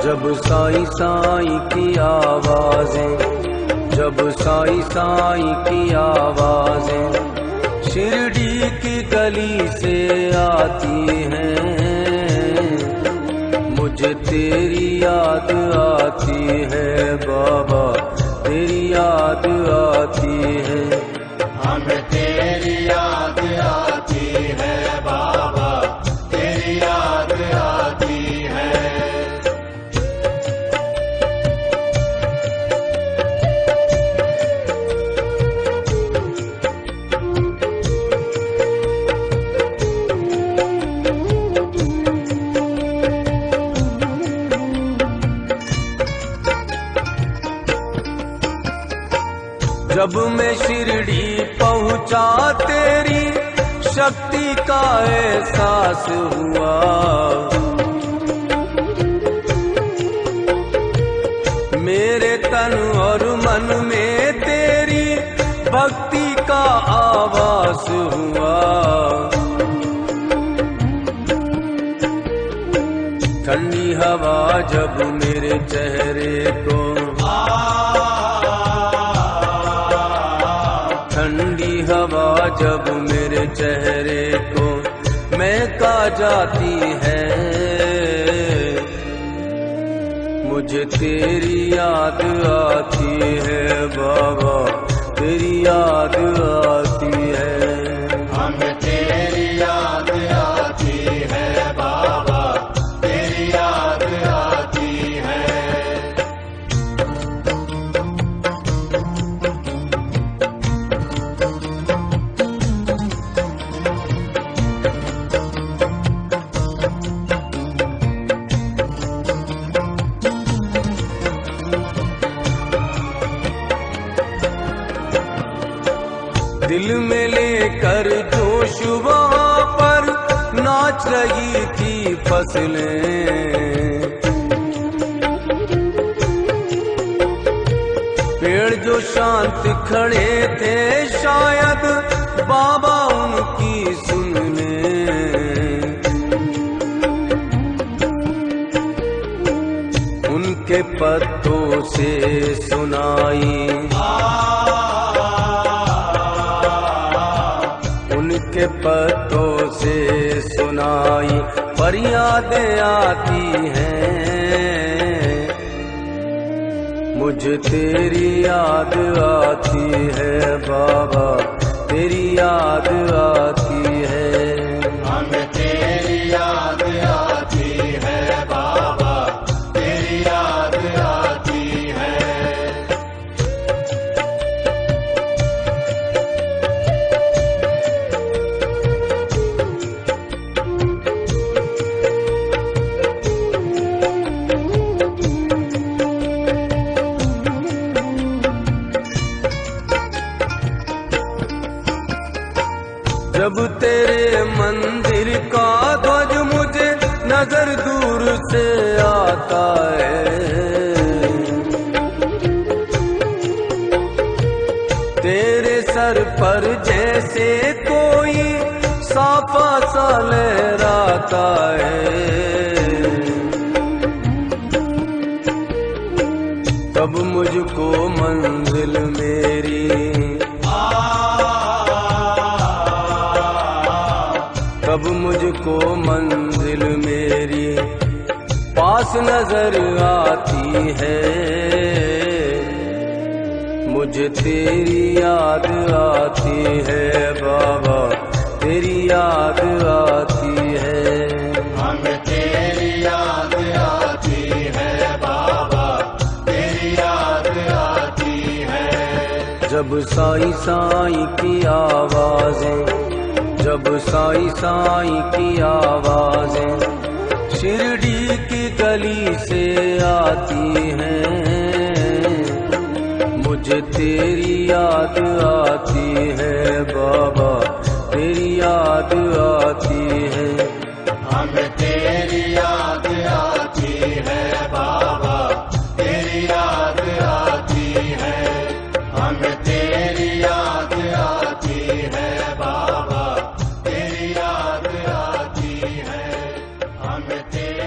जब साईं साईं की आवाजें, जब साईं साईं की आवाजें शिरडी की गली से आती हैं, मुझे तेरी याद आती है बाबा, तेरी याद आती है। हमें तेरी याद आती है बाबा, तेरी याद आती है। जब मैं शिरडी पहुंचा तेरी शक्ति का एहसास हुआ, मेरे तन और मन में तेरी भक्ति का आवास हुआ। ठंडी हवा जब मेरे चेहरे को, ठंडी हवा जब मेरे चेहरे को महका जाती है, मुझे तेरी याद आती है बाबा, तेरी याद आती है। हमें तेरी याद आती है बाबा, तेरी याद आती है। दिल में लेकर जोश वहाँ पर नाच रही थी फसलें, पेड़ जो शांत खड़े थे शायद बाबा उनकी सुन लें, उनके पत्तों से सुनाई, उनके पत्तों से सुनाई फरियादें आती हैं, मुझे तेरी याद आती है बाबा, तेरी याद आती है। हमें तेरी याद आती है बाबा, तेरी याद आती है। जब तेरे मंदिर का ध्वज मुझे नजर दूर से आता है, तेरे सर पर जैसे कोई साफा सा लहराता है, तब मुझको मंजिल मेरी, तब मुझको मंजिल मेरी पास नजर आती है, मुझे तेरी याद आती है बाबा, तेरी याद आती है। हमें तेरी याद आती है बाबा, तेरी याद आती है। जब साईं साईं की आवाजें, जब साईं साईं की आवाजें शिरडी की गली से आती हैं, मुझे तेरी याद आती है बाबा, तेरी याद आती है। हमें तेरी याद आती है बाबा, तेरी याद आती है। हमें तेरी याद आती है बाबा, तेरी याद आती तेरी